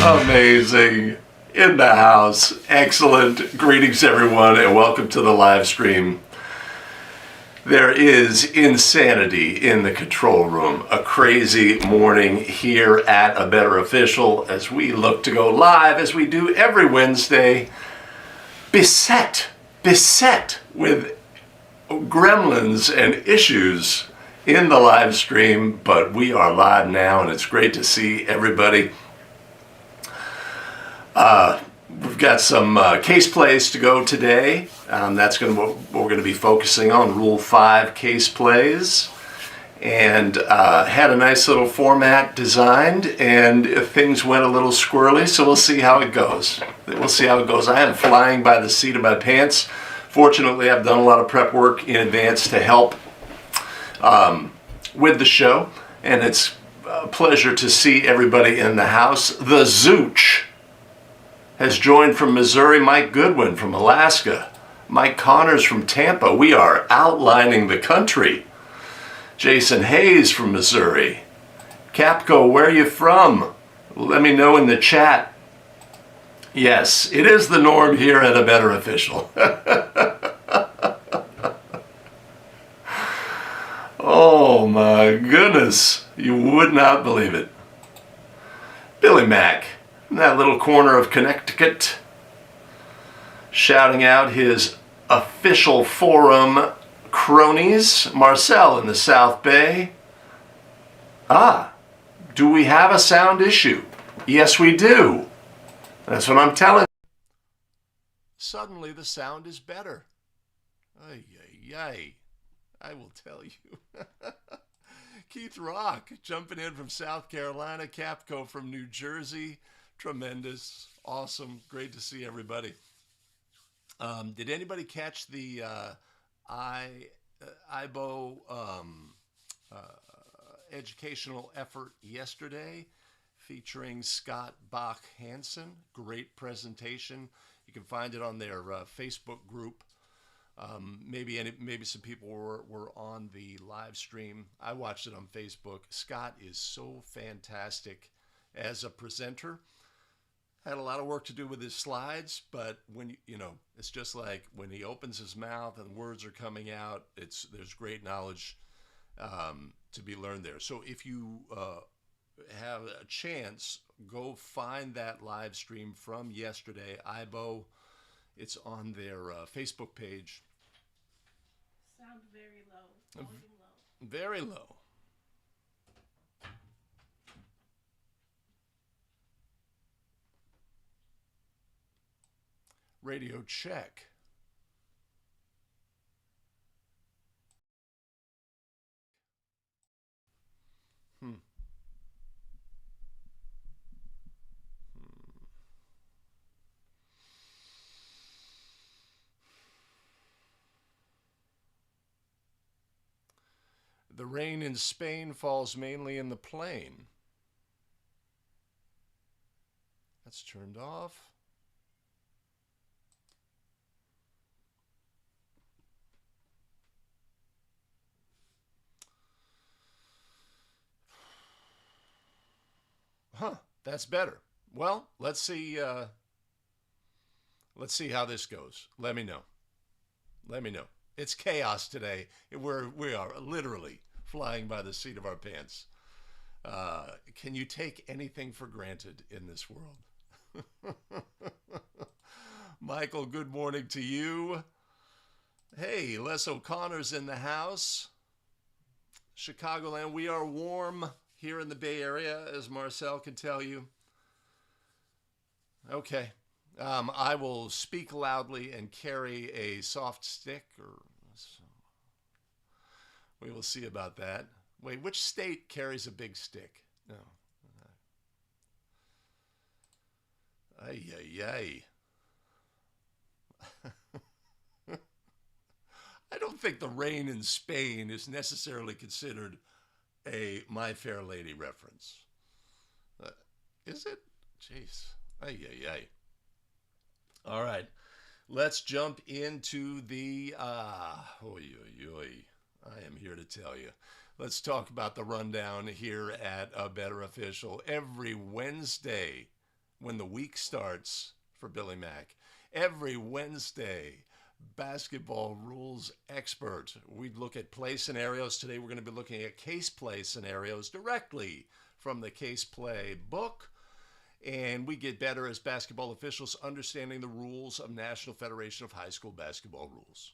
Amazing. In the house. Excellent. Greetings, everyone, and welcome to the live stream. There is insanity in the control room. A crazy morning here at A Better Official as we look to go live, as we do every Wednesday, beset with gremlins and issues in the live stream. But we are live now, and it's great to see everybody. We've got some case plays to go today. That's what we're going to be focusing on, Rule 5 case plays. And had a nice little format designed, and things went a little squirrely, so we'll see how it goes. I am flying by the seat of my pants. Fortunately, I've done a lot of prep work in advance to help with the show, and it's a pleasure to see everybody in the house. The Zooch has joined from Missouri. Mike Goodwin from Alaska. Mike Connors from Tampa. We are outlining the country. Jason Hayes from Missouri. Capco, where are you from? Let me know in the chat. Yes, it is the norm here at A Better Official. Oh my goodness. You would not believe it. Billy Mack, in that little corner of Connecticut, shouting out his official forum cronies. Marcel in the South Bay. Do we have a sound issue? Yes, we do. That's what I'm telling you. Suddenly the sound is better. Ay, ay, ay. I will tell you. Keith Rock jumping in from South Carolina. Capco from New Jersey. Tremendous. Awesome. Great to see everybody. Did anybody catch the IBO educational effort yesterday featuring Scott Bach-Hansen? Great presentation. You can find it on their Facebook group. Maybe some people were on the live stream. I watched it on Facebook. Scott is so fantastic as a presenter. Had a lot of work to do with his slides, but when it's just like when he opens his mouth and words are coming out, there's great knowledge to be learned there. So if you have a chance, go find that live stream from yesterday. IBO, it's on their Facebook page. Sound very low. Volume low. Very low. Radio check. The rain in Spain falls mainly in the plain. That's turned off. That's better. Well, let's see how this goes. Let me know. It's chaos today. We are literally flying by the seat of our pants. Can you take anything for granted in this world? Michael, good morning to you. Hey, Les O'Connor's in the house. Chicagoland, we are warm here in the Bay Area, as Marcel can tell you. Okay. I will speak loudly and carry a soft stick, or we will see about that. Wait, which state carries a big stick? No. Ay, ay, ay. I don't think the rain in Spain is necessarily considered a My Fair Lady reference. Is it? Jeez. Ay, ay, ay. All right. Let's jump into the... oy, oy, oy. I am here to tell you. Let's talk about the rundown here at A Better Official. Every Wednesday, when the week starts for Billy Mack. Every Wednesday, basketball rules expert. We look at play scenarios. Today we're going to be looking at case play scenarios directly from the case play book. And we get better as basketball officials understanding the rules of National Federation of High School Basketball Rules.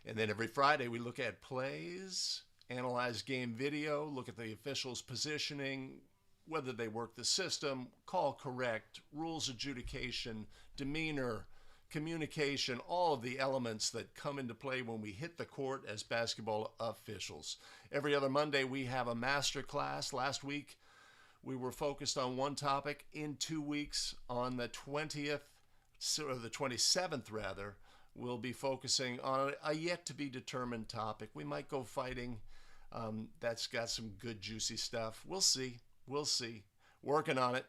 And then every Friday we look at plays, analyze game video, look at the officials' positioning, whether they work the system, call correct, rules adjudication, demeanor, communication, all of the elements that come into play when we hit the court as basketball officials. Every other Monday we have a master class. Last week we were focused on one topic. In 2 weeks, on the 20th, or the 27th rather, we'll be focusing on a yet-to-be-determined topic. We might go fighting. That's got some good, juicy stuff. We'll see. We'll see. Working on it.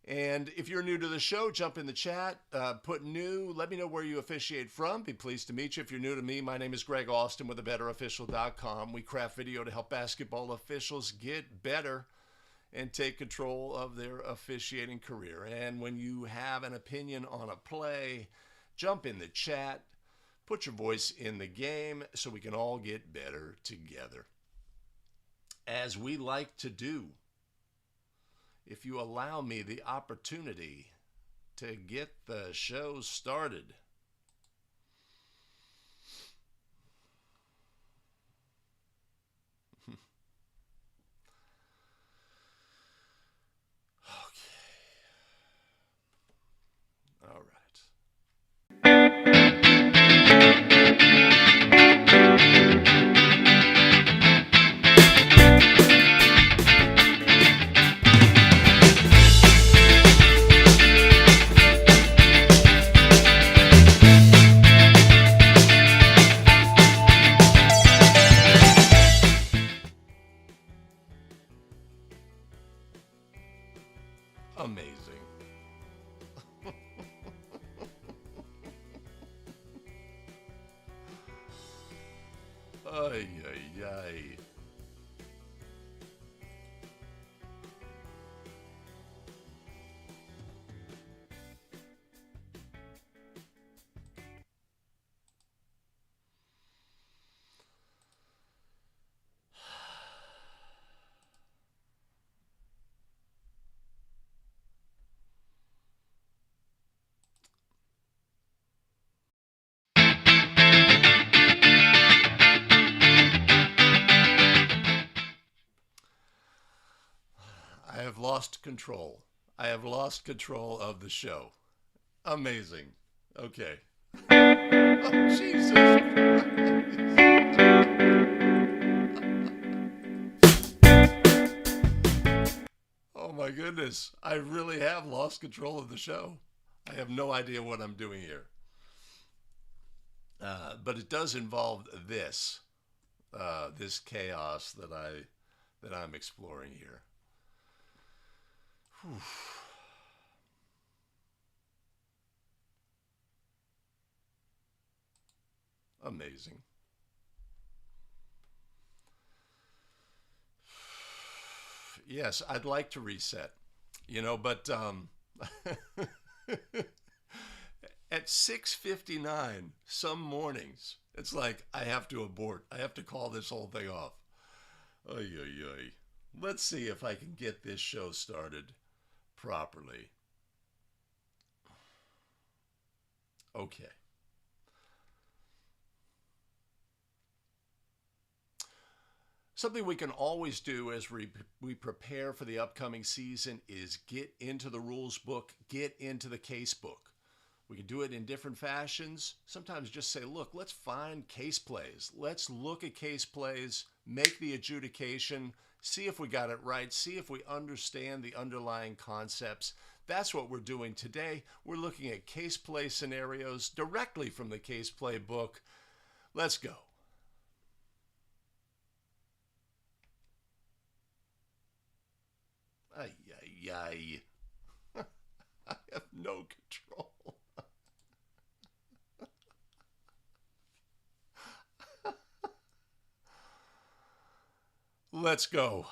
And if you're new to the show, jump in the chat. Put new. Let me know where you officiate from. Be pleased to meet you. If you're new to me, my name is Greg Austin with thebetterofficial.com. We craft video to help basketball officials get better and take control of their officiating career. And when you have an opinion on a play, jump in the chat, put your voice in the game so we can all get better together. As we like to do, if you allow me the opportunity to get the show started. All right. Amazing. Ay, ay, ay. I have lost control. I have lost control of the show. Amazing. Okay. Oh, Jesus Christ. Oh, my goodness. I really have lost control of the show. I have no idea what I'm doing here. But it does involve this chaos that I'm exploring here. Whew. Amazing. Yes, I'd like to reset, but at 6:59 some mornings, it's like I have to abort. I have to call this whole thing off. Ay, ay, ay. Let's see if I can get this show started properly. Okay. Something we can always do as we prepare for the upcoming season is get into the rules book, get into the case book. We can do it in different fashions. Sometimes just say, look, let's find case plays. Let's look at case plays, make the adjudication, see if we got it right, see if we understand the underlying concepts. That's what we're doing today. We're looking at case play scenarios directly from the case play book. Let's go. Ay, ay, ay. I have no control. Let's go.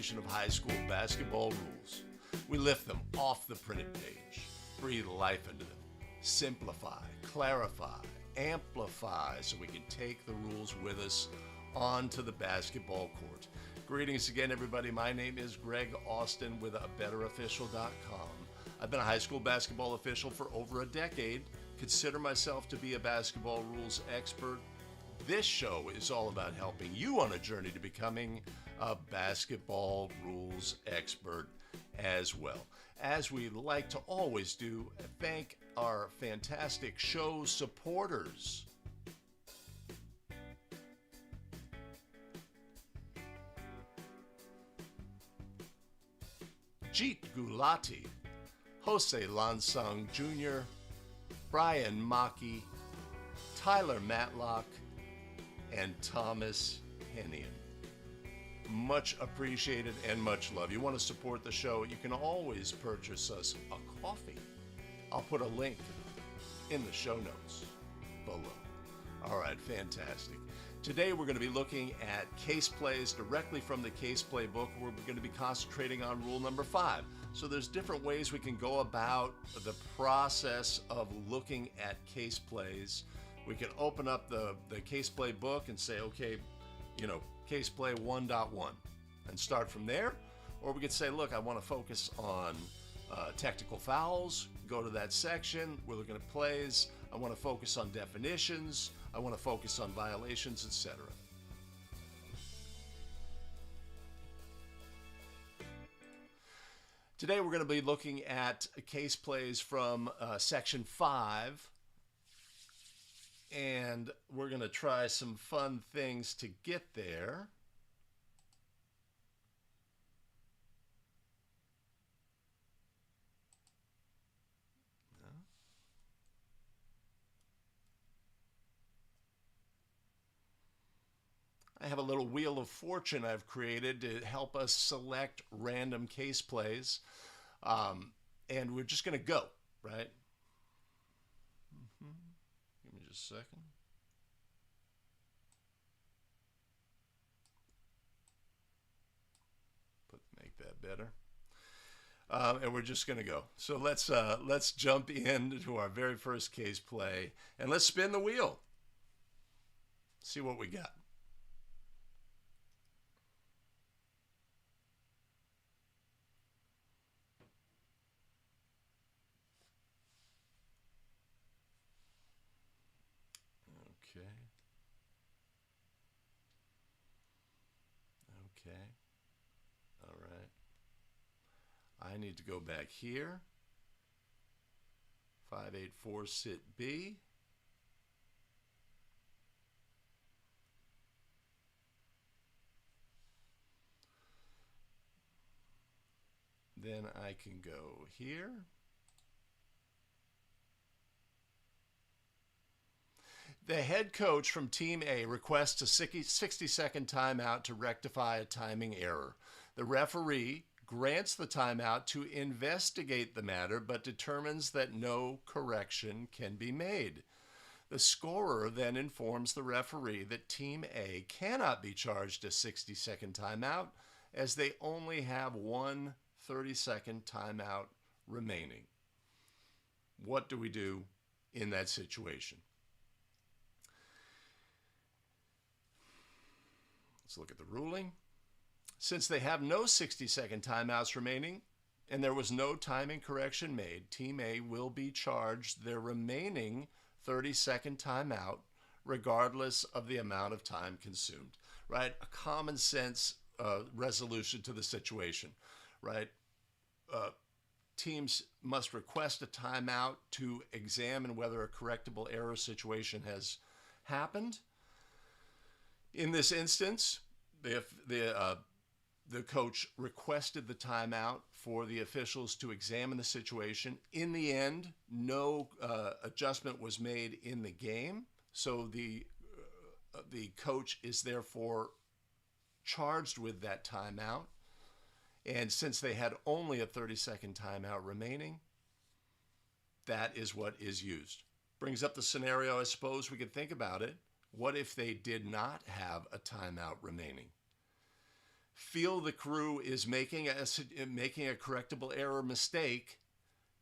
edition of high school basketball rules. We lift them off the printed page, breathe life into them, simplify, clarify, amplify so we can take the rules with us onto the basketball court. Greetings again, everybody. My name is Greg Austin with abetterofficial.com. I've been a high school basketball official for over a decade, consider myself to be a basketball rules expert. This show is all about helping you on a journey to becoming a basketball rules expert as well. As we like to always do, thank our fantastic show supporters. Jeet Gulati, Jose Lansung Jr., Brian Mackey, Tyler Matlock, and Thomas Hennian. Much appreciated and much love. You want to support the show, you can always purchase us a coffee. I'll put a link in the show notes below. All right, fantastic. Today we're going to be looking at case plays directly from the case play book. We're going to be concentrating on rule number 5. So there's different ways we can go about the process of looking at case plays. We can open up the case play book and say, okay, case play 1.1 and start from there. Or we could say, look, I want to focus on technical fouls, go to that section. We're looking at plays. I want to focus on definitions. I want to focus on violations, etc. Today we're going to be looking at case plays from section 5. And we're going to try some fun things to get there. I have a little wheel of fortune I've created to help us select random case plays. And we're just going to go, right? Give me just a second. Make that better. And we're just going to go. So let's jump into our very first case play and let's spin the wheel. See what we got. Okay. All right. I need to go back here. 584 sit B. Then I can go here. The head coach from Team A requests a 60-second timeout to rectify a timing error. The referee grants the timeout to investigate the matter, but determines that no correction can be made. The scorer then informs the referee that Team A cannot be charged a 60-second timeout as they only have one 30-second timeout remaining. What do we do in that situation? Let's look at the ruling. Since they have no 60-second timeouts remaining and there was no timing correction made, Team A will be charged their remaining 30-second timeout regardless of the amount of time consumed, right? A common sense resolution to the situation, right? Teams must request a timeout to examine whether a correctable error situation has happened. In this instance, the coach requested the timeout for the officials to examine the situation. In the end, no adjustment was made in the game, so the coach is therefore charged with that timeout. And since they had only a 30-second timeout remaining, that is what is used. Brings up the scenario, I suppose we could think about it. What if they did not have a timeout remaining? feel the crew is making a correctable error mistake,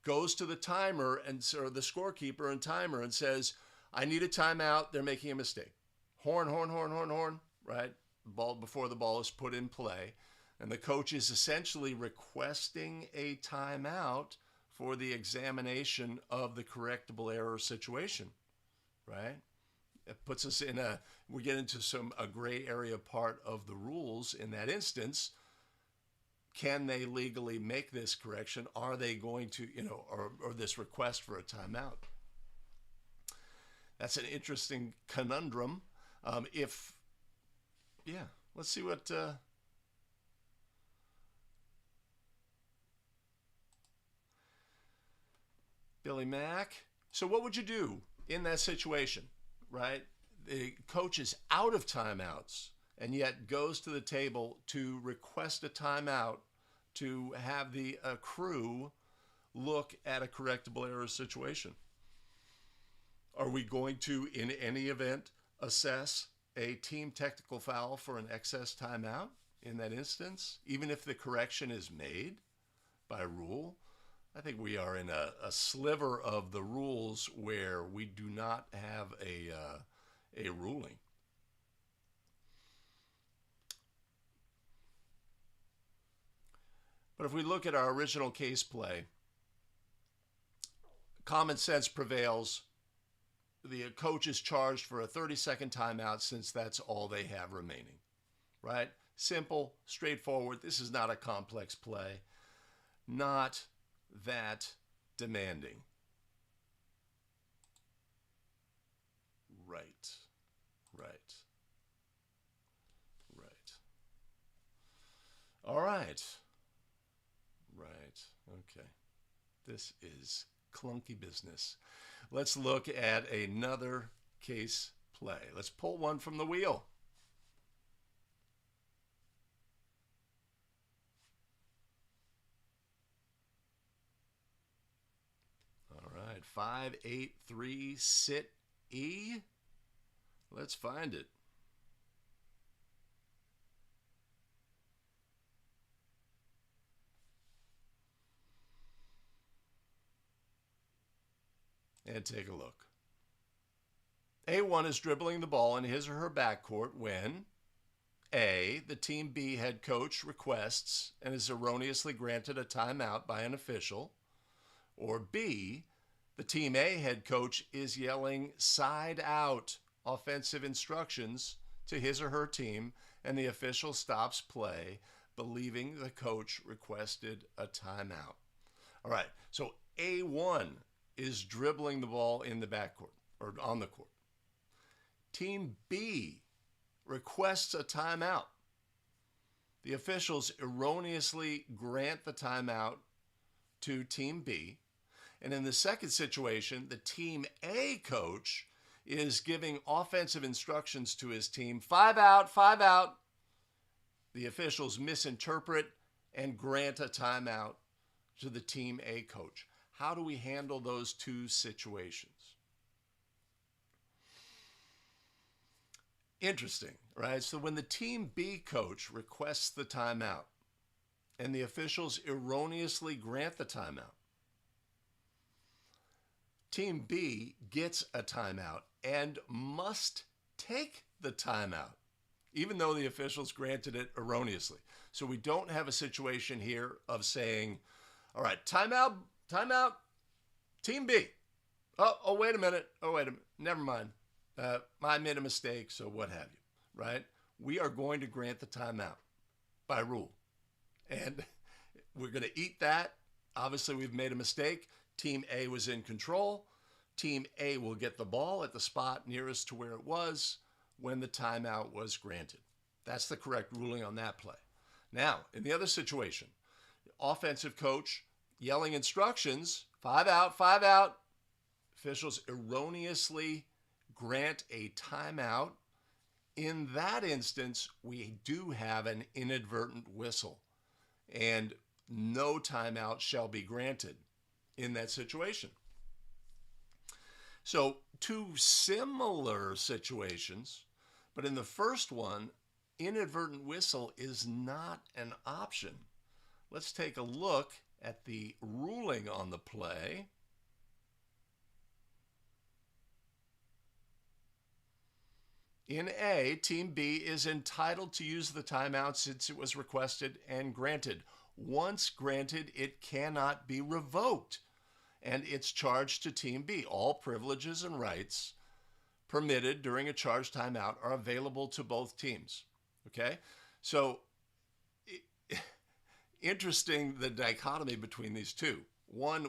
goes to the timer or the scorekeeper and timer and says, I need a timeout. They're making a mistake. Horn, horn, horn, horn, horn, right? Ball before the ball is put in play. And the coach is essentially requesting a timeout for the examination of the correctable error situation, right? It puts us in we get into a gray area part of the rules in that instance. Can they legally make this correction? Are they going to, or this request for a timeout? That's an interesting conundrum. Let's see what, Billy Mack. So what would you do in that situation, right? The coach is out of timeouts and yet goes to the table to request a timeout to have the crew look at a correctable error situation. Are we going to, in any event, assess a team technical foul for an excess timeout in that instance, even if the correction is made by rule? I think we are in a sliver of the rules where we do not have a ruling. But if we look at our original case play, common sense prevails. The coach is charged for a 30-second timeout since that's all they have remaining, right? Simple, straightforward. This is not a complex play. Not that demanding. Right. All right. Right. Okay. This is clunky business. Let's look at another case play. Let's pull one from the wheel. All right. 5-8-3 sit E. Let's find it. And take a look. A1 is dribbling the ball in his or her backcourt when A, the Team B head coach requests and is erroneously granted a timeout by an official, or B, the Team A head coach is yelling side out offensive instructions to his or her team and the official stops play, believing the coach requested a timeout. All right, so A1 is dribbling the ball in the backcourt or on the court. Team B requests a timeout. The officials erroneously grant the timeout to Team B. And in the second situation, the Team A coach is giving offensive instructions to his team. 5 out, 5 out. The officials misinterpret and grant a timeout to the Team A coach. How do we handle those two situations? Interesting, right? So when the Team B coach requests the timeout and the officials erroneously grant the timeout, Team B gets a timeout and must take the timeout, even though the officials granted it erroneously. So we don't have a situation here of saying, all right, timeout, Team B. Oh, wait a minute. Never mind. I made a mistake, so what have you, right? We are going to grant the timeout by rule. And we're going to eat that. Obviously, we've made a mistake. Team A was in control. Team A will get the ball at the spot nearest to where it was when the timeout was granted. That's the correct ruling on that play. Now, in the other situation, offensive coach yelling instructions, 5 out, 5 out. Officials erroneously grant a timeout. In that instance, we do have an inadvertent whistle, and no timeout shall be granted in that situation. So, two similar situations, but in the first one, inadvertent whistle is not an option. Let's take a look at the ruling on the play. In A, Team B is entitled to use the timeout since it was requested and granted. Once granted, it cannot be revoked, and it's charged to Team B. All privileges and rights permitted during a charged timeout are available to both teams. Okay? So, interesting the dichotomy between these two. One,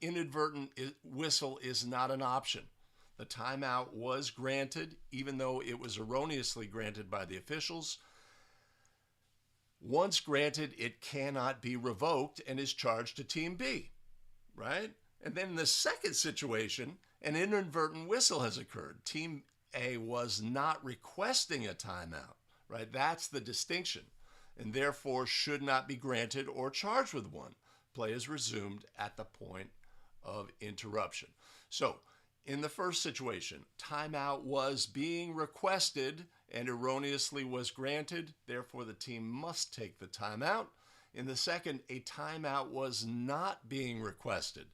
inadvertent whistle is not an option. The timeout was granted, even though it was erroneously granted by the officials. Once granted, it cannot be revoked and is charged to Team B, right? And then in the second situation, an inadvertent whistle has occurred. Team A was not requesting a timeout, right? That's the distinction, and therefore should not be granted or charged with one. Play is resumed at the point of interruption. So, in the first situation, timeout was being requested and erroneously was granted. Therefore, the team must take the timeout. In the second, a timeout was not being requested,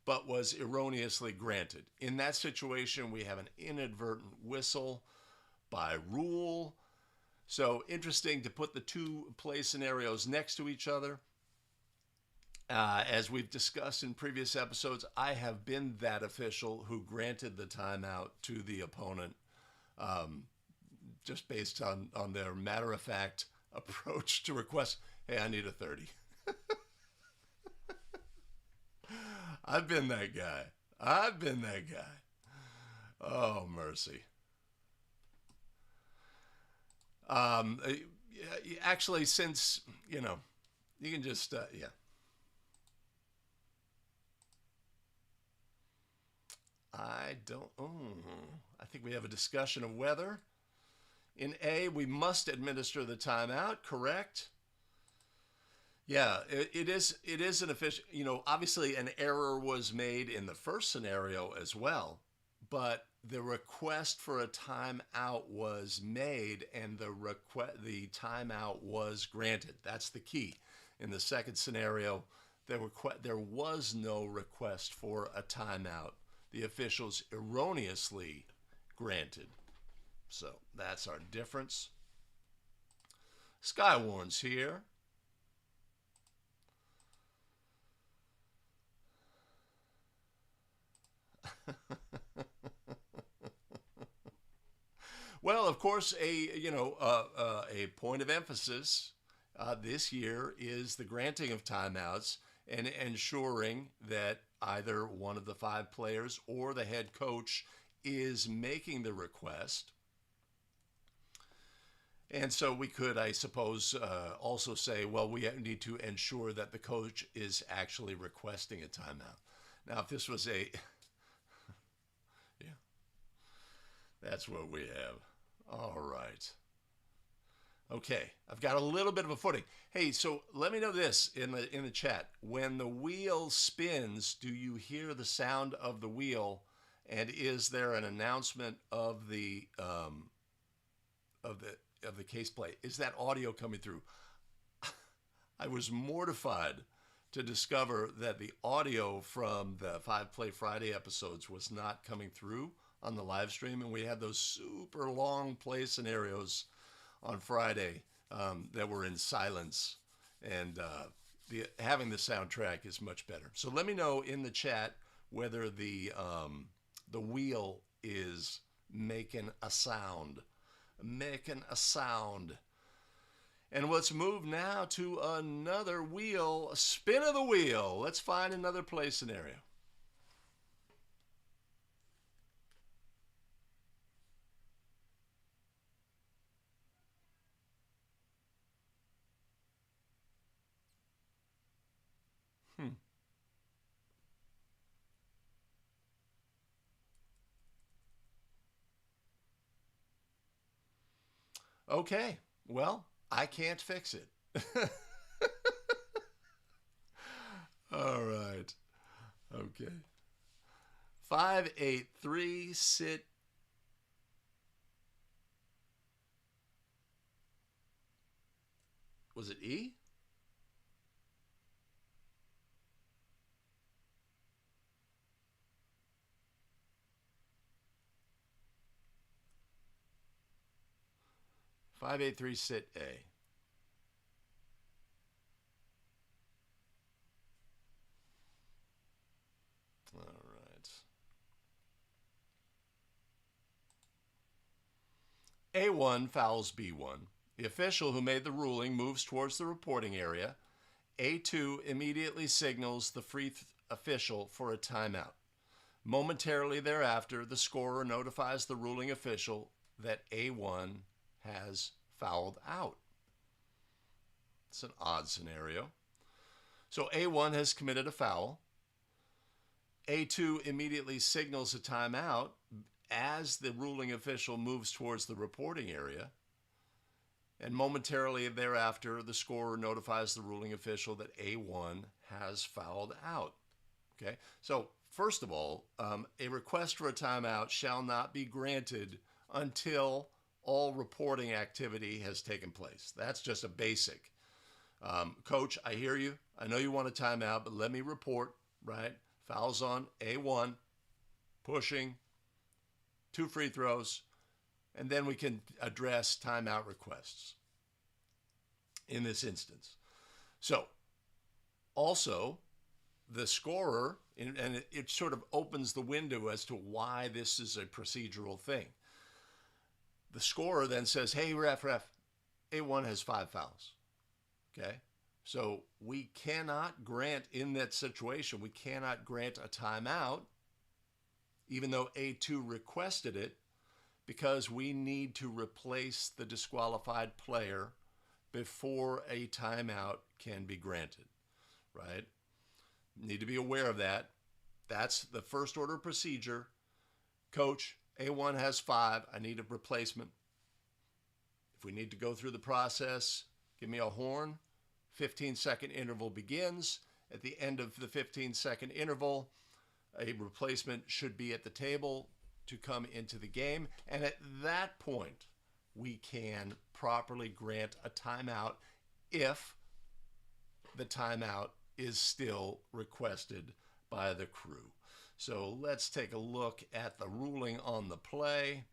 but was erroneously granted. In that situation, we have an inadvertent whistle by rule. So interesting to put the two play scenarios next to each other. As we've discussed in previous episodes, I have been that official who granted the timeout to the opponent just based on their matter-of-fact approach to request, hey, I need a 30. I've been that guy. Oh, mercy. Actually, since, you can just, yeah. I think we have a discussion of whether. In A, we must administer the timeout, correct? Yeah, it is an official, obviously an error was made in the first scenario as well, but the request for a timeout was made and the timeout was granted. That's the key. In the second scenario, there was no request for a timeout. The officials erroneously granted. So that's our difference. Skywarn's here. Well, of course, a point of emphasis this year is the granting of timeouts and ensuring that either one of the 5 players or the head coach is making the request. And so we could, I suppose, also say, well, we need to ensure that the coach is actually requesting a timeout. Now, if this was yeah, that's what we have. All right. Okay, I've got a little bit of a footing. Hey, so let me know this in the chat. When the wheel spins, do you hear the sound of the wheel? And is there an announcement of the case play? Is that audio coming through? I was mortified to discover that the audio from the 5 Play Friday episodes was not coming through on the live stream, and we had those super long play scenarios on Friday that were in silence, and having the soundtrack is much better. So let me know in the chat whether the wheel is making a sound. And let's move now to another wheel, a spin of the wheel. Let's find another play scenario. Okay, well, I can't fix it. All right. Okay. 583, sit. Was it E? Five, eight, three, sit A. All right. A1 fouls B1. The official who made the ruling moves towards the reporting area. A2 immediately signals the free official for a timeout. Momentarily thereafter, the scorer notifies the ruling official that A1 has fouled out. It's an odd scenario. So A1 has committed a foul. A2 immediately signals a timeout as the ruling official moves towards the reporting area. And momentarily thereafter, the scorer notifies the ruling official that A1 has fouled out. Okay, so first of all, a request for a timeout shall not be granted until all reporting activity has taken place. That's just a basic. Coach, I hear you. I know you want a timeout, but let me report, right? Fouls on A1, pushing, 2 free throws, and then we can address timeout requests in this instance. So, also, the scorer, and it sort of opens the window as to why this is a procedural thing. The scorer then says, hey, ref, A1 has 5 fouls. Okay? So we cannot grant, in that situation, we cannot grant a timeout, even though A2 requested it, because we need to replace the disqualified player before a timeout can be granted, right? Need to be aware of that. That's the first order procedure. Coach, A1 has 5. I need a replacement. If we need to go through the process, give me a horn. 15-second interval begins. At the end of the 15-second interval, a replacement should be at the table to come into the game. And at that point, we can properly grant a timeout if the timeout is still requested by the crew. So let's take a look at the ruling on the play.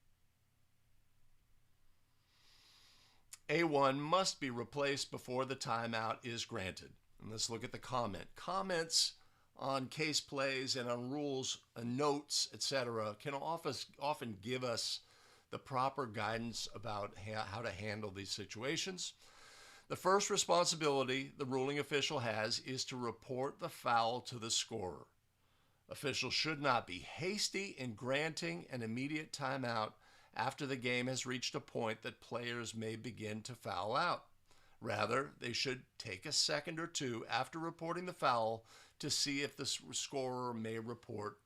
A1 must be replaced before the timeout is granted. And let's look at the comment. Comments on case plays and on rules and notes, etc., can often give us the proper guidance about how to handle these situations. The first responsibility the ruling official has is to report the foul to the scorer. Officials should not be hasty in granting an immediate timeout after the game has reached a point that players may begin to foul out. Rather, they should take a second or two after reporting the foul to see if the scorer may report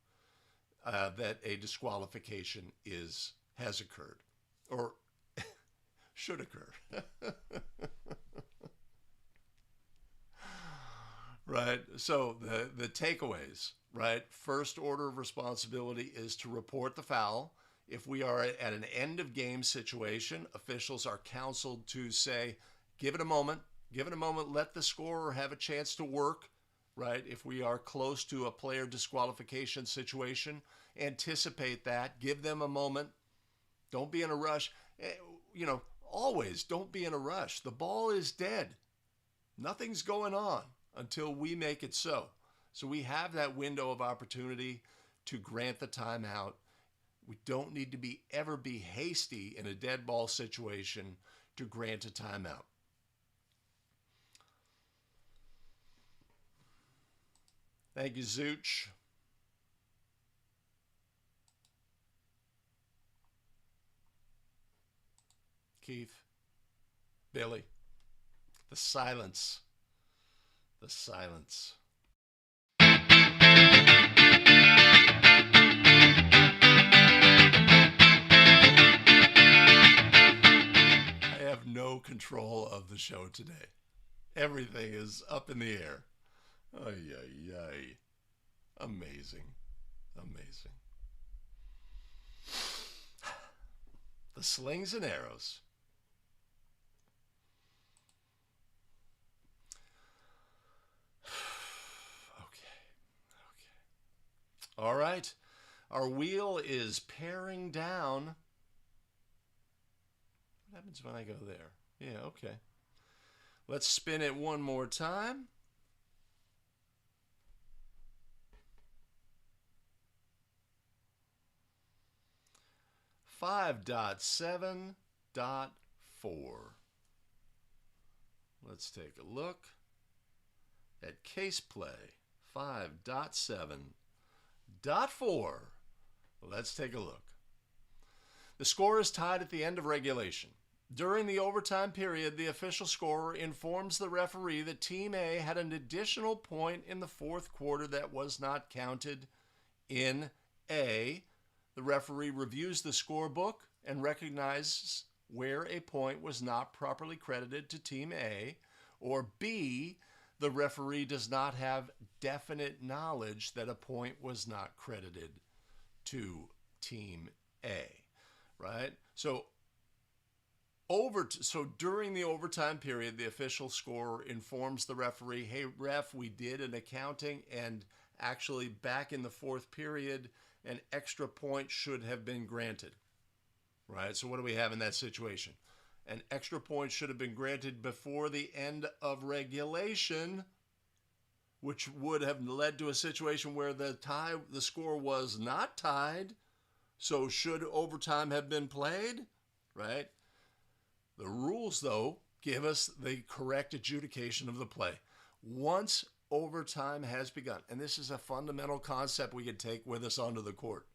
that a disqualification has occurred or should occur. Right? So the takeaways, right? First order of responsibility is to report the foul. If we are at an end of game situation, officials are counseled to say, give it a moment, let the scorer have a chance to work, right? If we are close to a player disqualification situation, anticipate that, give them a moment. Don't be in a rush. Always don't be in a rush. The ball is dead. Nothing's going on until we make it so. So we have that window of opportunity to grant the timeout. We don't need to ever be hasty in a dead ball situation to grant a timeout. Thank you, Zooch. Keith, Billy, the silence. The silence. I have no control of the show today. Everything is up in the air. Ay, ay, ay. Amazing. Amazing. The slings and arrows. All right. Our wheel is paring down. What happens when I go there? Yeah, okay. Let's spin it one more time. .7.4. Let's take a look at case play 5.7.4. Let's take a look. The score is tied at the end of regulation. During the overtime period, the official scorer informs the referee that Team A had an additional point in the fourth quarter that was not counted in A. The referee reviews the scorebook and recognizes where a point was not properly credited to Team A. Or B, the referee does not have definite knowledge that a point was not credited to Team A, right? So during the overtime period, the official scorer informs the referee, hey, ref, we did an accounting, and actually back in the fourth period, an extra point should have been granted, right? So what do we have in that situation? An extra point should have been granted before the end of regulation, which would have led to a situation where the score was not tied. So should overtime have been played, right? The rules, though, give us the correct adjudication of the play. Once overtime has begun, and this is a fundamental concept we can take with us onto the court.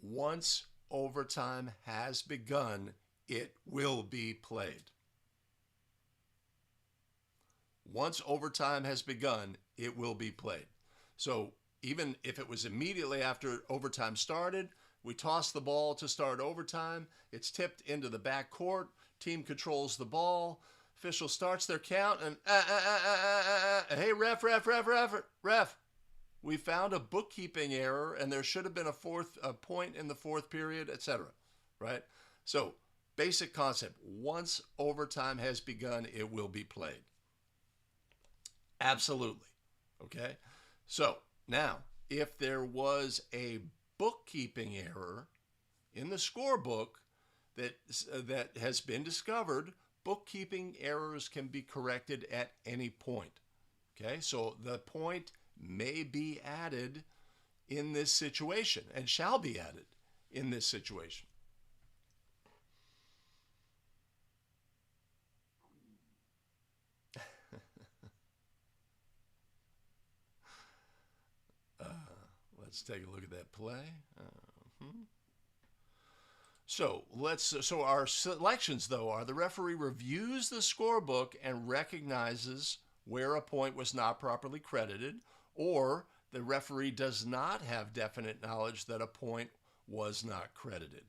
Once overtime has begun, it will be played. Once overtime has begun, it will be played. So even if it was immediately after overtime started, we toss the ball to start overtime. It's tipped into the back court. Team controls the ball. Official starts their count and hey, ref. We found a bookkeeping error and there should have been a point in the fourth period, etc. Right? So basic concept. Once overtime has begun, it will be played. Absolutely. Okay? So now, if there was a bookkeeping error in the scorebook that has been discovered, bookkeeping errors can be corrected at any point. Okay? So the point may be added in this situation and shall be added in this situation. Let's take a look at that play. So our selections, though, are the referee reviews the scorebook and recognizes where a point was not properly credited, or the referee does not have definite knowledge that a point was not credited.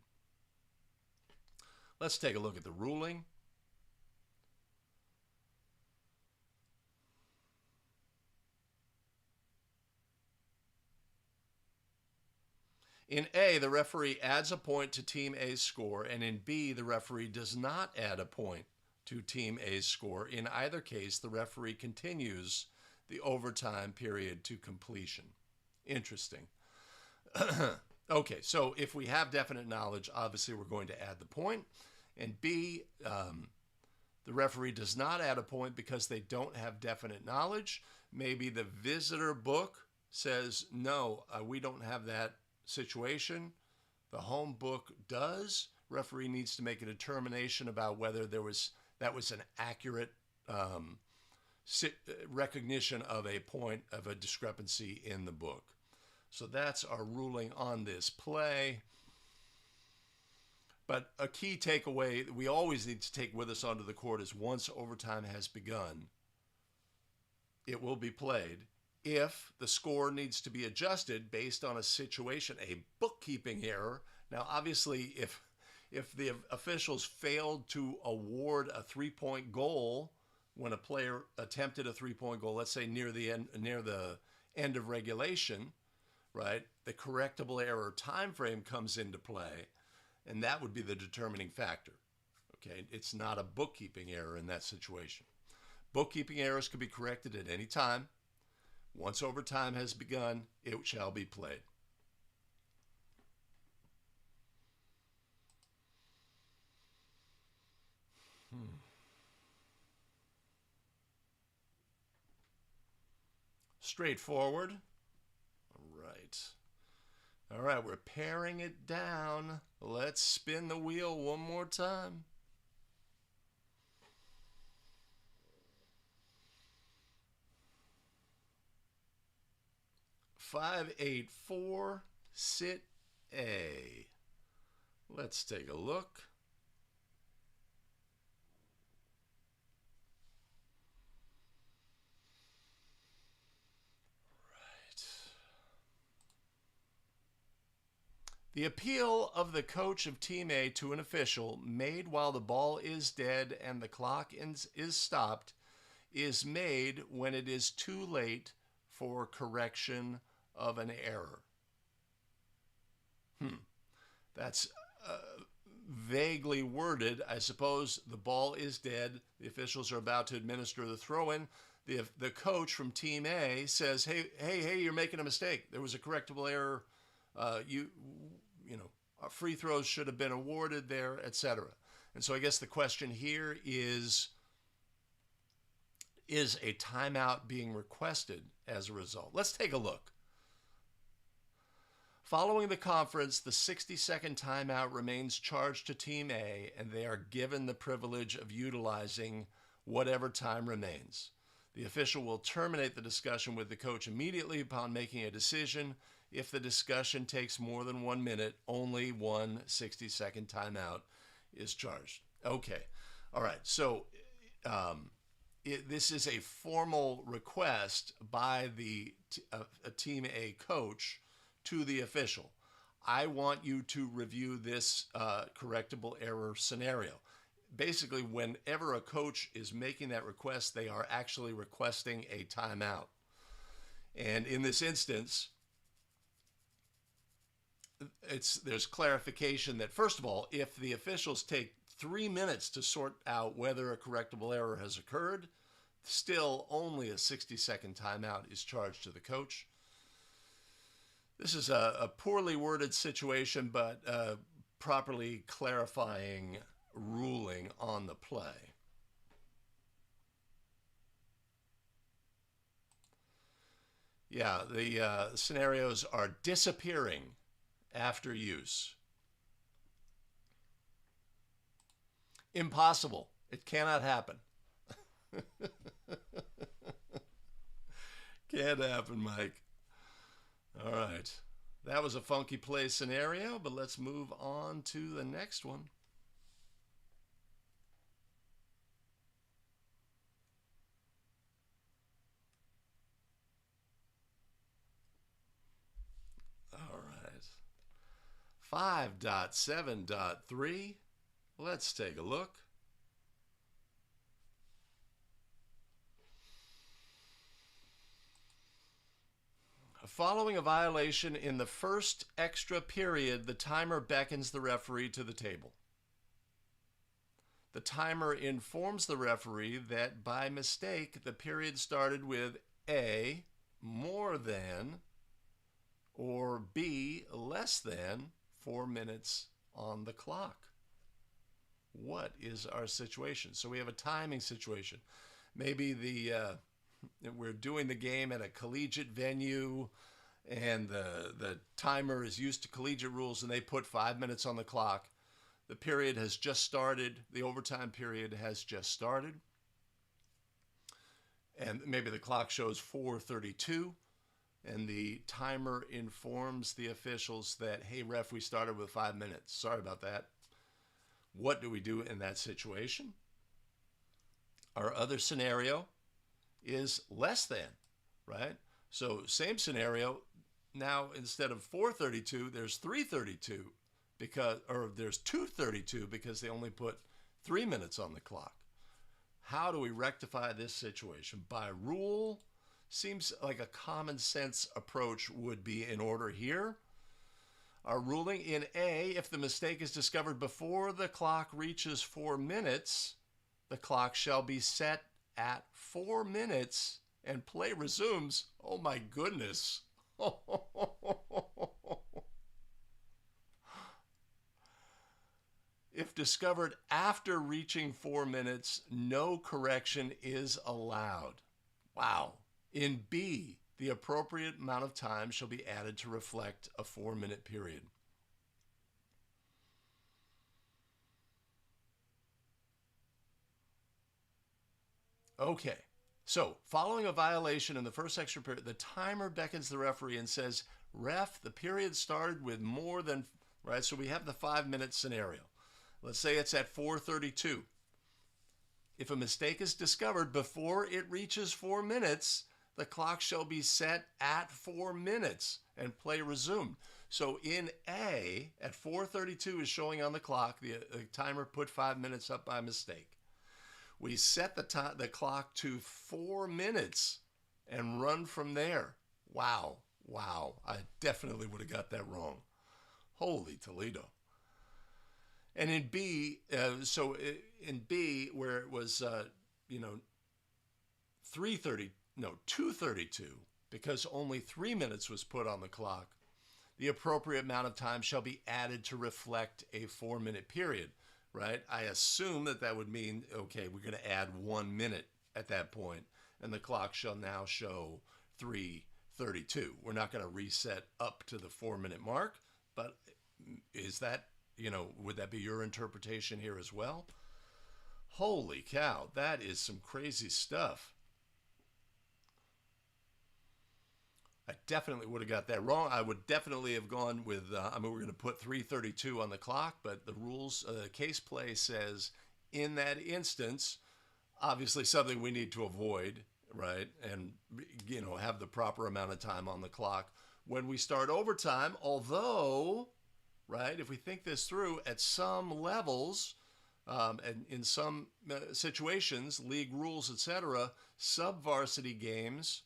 Let's take a look at the ruling. In A, the referee adds a point to Team A's score, and in B, the referee does not add a point to Team A's score. In either case, the referee continues the overtime period to completion. Interesting. Okay, so if we have definite knowledge, obviously we're going to add the point. And B, the referee does not add a point because they don't have definite knowledge. Maybe the visitor book says, no, we don't have that situation. The home book does. Referee needs to make a determination about whether that was an accurate recognition of a point of a discrepancy in the book. So that's our ruling on this play. But a key takeaway that we always need to take with us onto the court is once overtime has begun, it will be played. If the score needs to be adjusted based on a situation, a bookkeeping error. Now, obviously, if the officials failed to award a three-point goal when a player attempted a three-point goal, let's say near the end of regulation, right? The correctable error time frame comes into play, and that would be the determining factor. Okay, it's not a bookkeeping error in that situation. Bookkeeping errors can be corrected at any time. Once overtime has begun, it shall be played. Straightforward. All right. All right, we're paring it down. Let's spin the wheel one more time. 584, sit A. Let's take a look. The appeal of the coach of Team A to an official made while the ball is dead and the clock is stopped is made when it is too late for correction of an error. That's vaguely worded. I suppose the ball is dead. The officials are about to administer the throw-in. The coach from Team A says, hey, you're making a mistake. There was a correctable error. Free throws should have been awarded there, etc. And so I guess the question here is a timeout being requested as a result? Let's take a look. Following the conference, the 60-second timeout remains charged to Team A, and they are given the privilege of utilizing whatever time remains. The official will terminate the discussion with the coach immediately upon making a decision. If the discussion takes more than 1 minute, only one 60-second timeout is charged. Okay. All right. So this is a formal request by a Team A coach to the official. I want you to review this correctable error scenario. Basically, whenever a coach is making that request, they are actually requesting a timeout. And in this instance, there's clarification that, first of all, if the officials take 3 minutes to sort out whether a correctable error has occurred, still only a 60-second timeout is charged to the coach. This is a poorly worded situation, but properly clarifying ruling on the play. Yeah, the scenarios are disappearing after use. Impossible. It cannot happen. Can't happen, Mike. All right. That was a funky play scenario, but let's move on to the next one. All right. 5.7.3. Let's take a look. Following a violation in the first extra period, the timer beckons the referee to the table. The timer informs the referee that by mistake, the period started with A, more than, or B, less than 4 minutes on the clock. What is our situation? So we have a timing situation. Maybe we're doing the game at a collegiate venue, and the timer is used to collegiate rules, and they put 5 minutes on the clock. The period has just started. The overtime period has just started. And maybe the clock shows 4:32, and the timer informs the officials that, hey, ref, we started with 5 minutes. Sorry about that. What do we do in that situation? Our other scenario is less than, right? So same scenario. Now, instead of 4:32, there's 3:32 there's 2:32 because they only put 3 minutes on the clock. How do we rectify this situation? By rule, seems like a common sense approach would be in order here. Our ruling in A, if the mistake is discovered before the clock reaches 4 minutes, the clock shall be set at 4 minutes and play resumes. Oh my goodness. If discovered after reaching 4 minutes, no correction is allowed. Wow. In B, the appropriate amount of time shall be added to reflect a 4-minute period. Okay, so following a violation in the first extra period, the timer beckons the referee and says, "Ref, the period started with more than," right? So we have the 5-minute scenario. Let's say it's at 4:32. If a mistake is discovered before it reaches 4 minutes, the clock shall be set at 4 minutes and play resumed. So in A, at 4:32 is showing on the clock, the timer put 5 minutes up by mistake. We set the clock to 4 minutes and run from there. Wow. I definitely would have got that wrong. Holy Toledo. And in B, in B, where it was, 2:32, because only 3 minutes was put on the clock, the appropriate amount of time shall be added to reflect a 4-minute period, right? I assume that would mean, okay, we're going to add 1 minute at that point, and the clock shall now show 3:32. We're not going to reset up to the 4-minute mark, but is that, would that be your interpretation here as well? Holy cow, that is some crazy stuff. I definitely would have got that wrong. I would definitely have gone with, we're going to put 3:32 on the clock, but the rules, case play says in that instance, obviously something we need to avoid, right? And, have the proper amount of time on the clock when we start overtime, although, right, if we think this through, at some levels, and in some situations, league rules, etc., sub-varsity games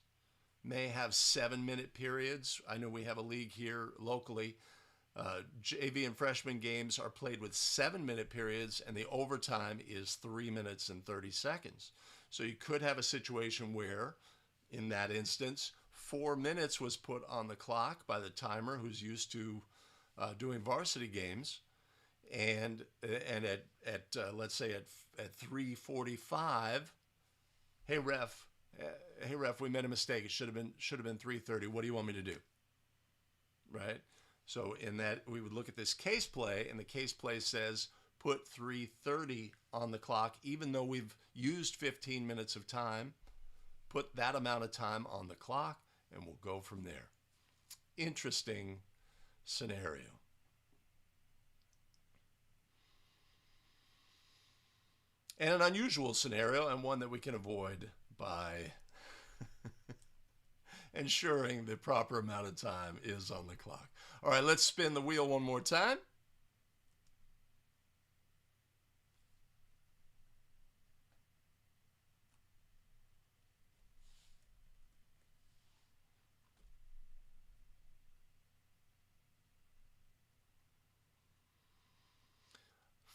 may have 7-minute periods. I know we have a league here locally. JV and freshman games are played with 7-minute periods, and the overtime is 3 minutes and 30 seconds. So you could have a situation where, in that instance, 4 minutes was put on the clock by the timer who's used to doing varsity games, and at let's say at 3:45, hey ref, we made a mistake. It should have been 3:30. What do you want me to do? Right? So in that, we would look at this case play, and the case play says put 3:30 on the clock, even though we've used 15 minutes of time. Put that amount of time on the clock, and we'll go from there. Interesting scenario. And an unusual scenario, and one that we can avoid by ensuring the proper amount of time is on the clock. All right, let's spin the wheel one more time.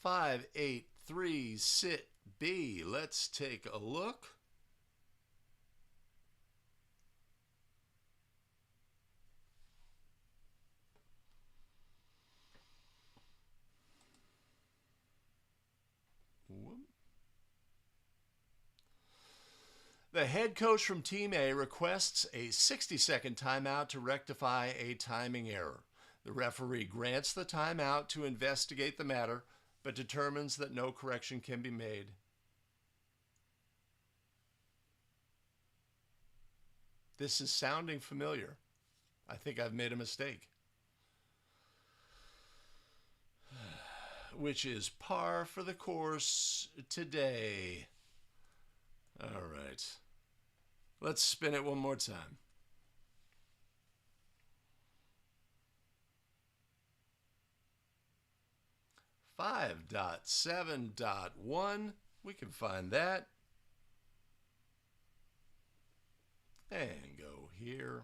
Five, 8, 3, sit B. Let's take a look. The head coach from Team A requests a 60-second timeout to rectify a timing error. The referee grants the timeout to investigate the matter, but determines that no correction can be made. This is sounding familiar. I think I've made a mistake. Which is par for the course today. All right. Let's spin it one more time. .7.1. We can find that. And go here.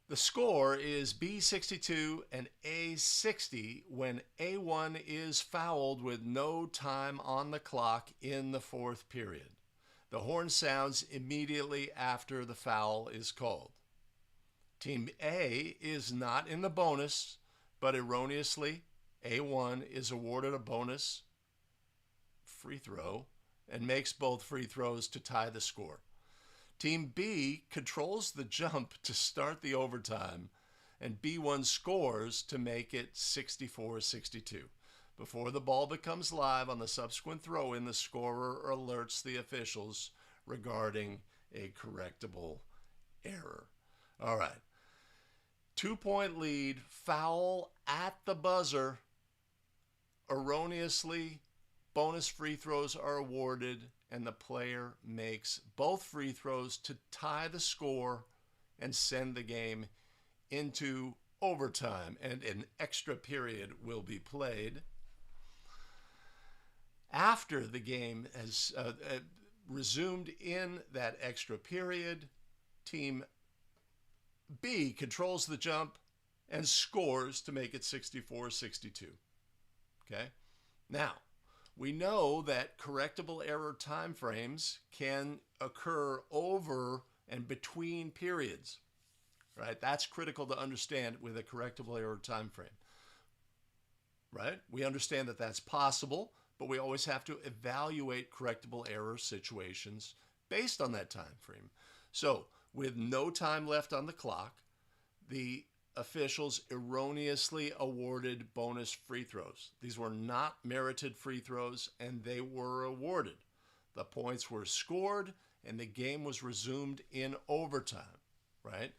The score is B62 and A60 when A1 is fouled with no time on the clock in the fourth period. The horn sounds immediately after the foul is called. Team A is not in the bonus, but erroneously A1 is awarded a bonus free throw and makes both free throws to tie the score. Team B controls the jump to start the overtime, and B1 scores to make it 64-62. Before the ball becomes live on the subsequent throw-in, the scorer alerts the officials regarding a correctable error. All right. 2-point lead, foul at the buzzer. Erroneously, bonus free throws are awarded, and the player makes both free throws to tie the score and send the game into overtime, and an extra period will be played. After the game has resumed in that extra period, Team B controls the jump and scores to make it 64-62. Okay? Now, we know that correctable error timeframes can occur over and between periods. Right? That's critical to understand with a correctable error time frame. Right? We understand that that's possible, but we always have to evaluate correctable error situations based on that time frame. So, with no time left on the clock, the officials erroneously awarded bonus free throws. These were not merited free throws, and they were awarded. The points were scored, and the game was resumed in overtime. Right?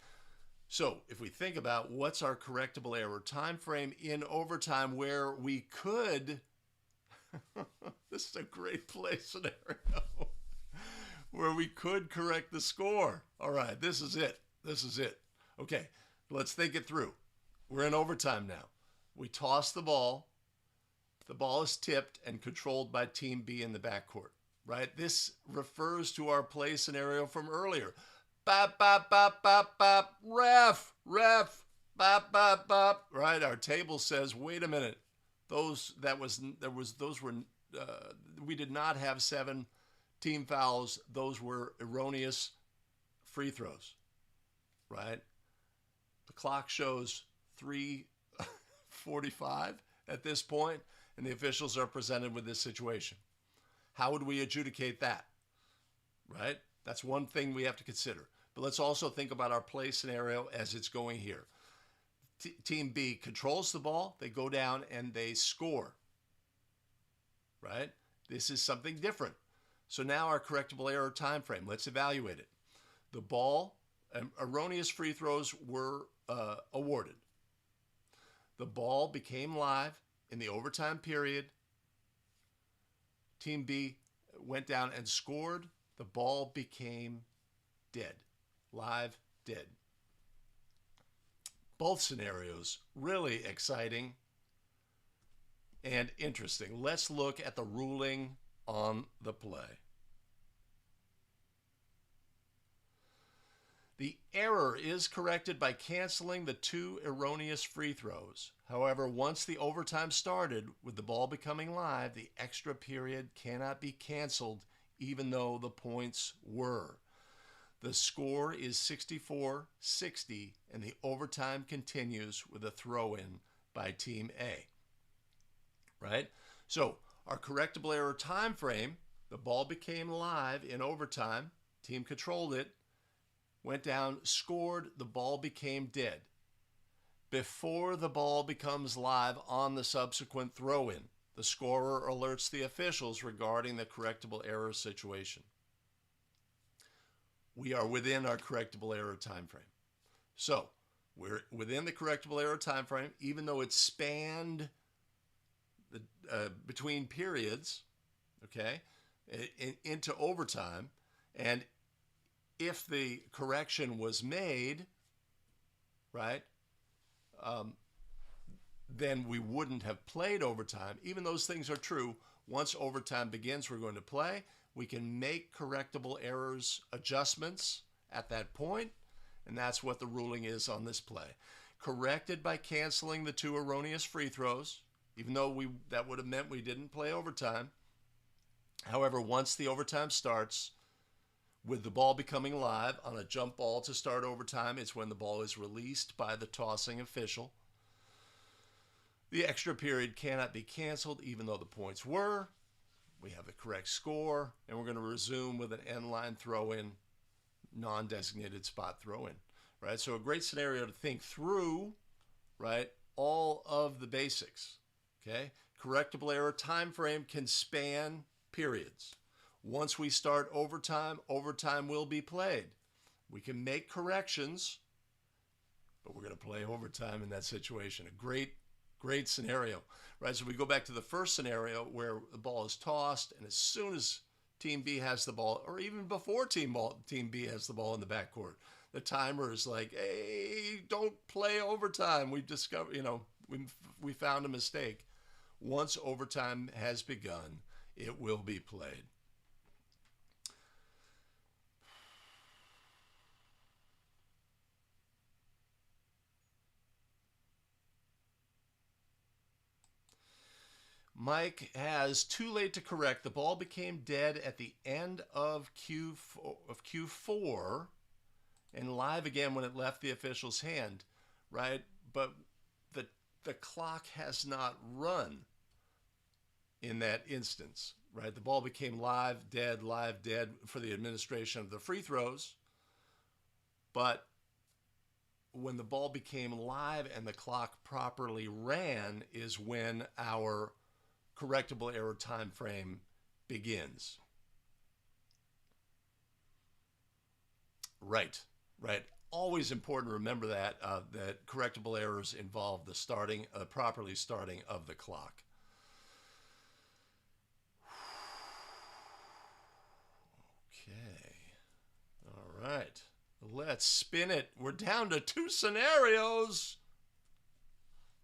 So if we think about what's our correctable error time frame in overtime where we could, this is a great play scenario, where we could correct the score. All right, this is it. This is it. Okay, let's think it through. We're in overtime now. We toss the ball. The ball is tipped and controlled by Team B in the backcourt. Right? This refers to our play scenario from earlier. Bop, bop, bop, bop, bop, ref, bop, bop, bop. Right? Our table says, wait a minute. We did not have 7 team fouls. Those were erroneous free throws. Right? The clock shows 3:45 at this point, and the officials are presented with this situation. How would we adjudicate that? Right? That's one thing we have to consider. But let's also think about our play scenario as it's going here. Team B controls the ball, they go down, and they score. Right? This is something different. So now our correctable error time frame, let's evaluate it. The ball, erroneous free throws were awarded. The ball became live in the overtime period. Team B went down and scored. The ball became dead. Live, dead. Both scenarios really exciting and interesting. Let's look at the ruling on the play. The error is corrected by canceling the 2 erroneous free throws. However, once the overtime started, with the ball becoming live, the extra period cannot be canceled even though the points were. The score is 64-60, and the overtime continues with a throw-in by Team A. Right? So, our correctable error time frame, the ball became live in overtime, team controlled it, went down, scored, the ball became dead. Before the ball becomes live on the subsequent throw-in, the scorer alerts the officials regarding the correctable error situation. We are within our correctable error time frame. So, we're within the correctable error time frame, even though it spanned between periods, okay, into overtime. And if the correction was made, right, then we wouldn't have played overtime. Even those things are true. Once overtime begins, we're going to play. We can make correctable errors adjustments at that point, and that's what the ruling is on this play. Corrected by canceling the 2 erroneous free throws, even though that would have meant we didn't play overtime. However, once the overtime starts, with the ball becoming live on a jump ball to start overtime, it's when the ball is released by the tossing official. The extra period cannot be canceled even though the points were. We have the correct score, and we're going to resume with an end line throw-in, non-designated spot throw-in, right? So a great scenario to think through, right? All of the basics, okay? Correctable error time frame can span periods. Once we start overtime, overtime will be played. We can make corrections, but we're going to play overtime in that situation. A great scenario, right? So we go back to the first scenario where the ball is tossed, and as soon as Team B has the ball, or even before Team B has the ball in the backcourt, the timer is like, hey, don't play overtime. We've discovered, we found a mistake. Once overtime has begun, it will be played. Mike has too late to correct. The ball became dead at the end of Q4 and live again when it left the official's hand, right? But the clock has not run in that instance, right? The ball became live, dead for the administration of the free throws. But when the ball became live and the clock properly ran is when our correctable error time frame begins. Right. Always important to remember that correctable errors involve the properly starting of the clock. Okay. All right. Let's spin it. We're down to 2 scenarios.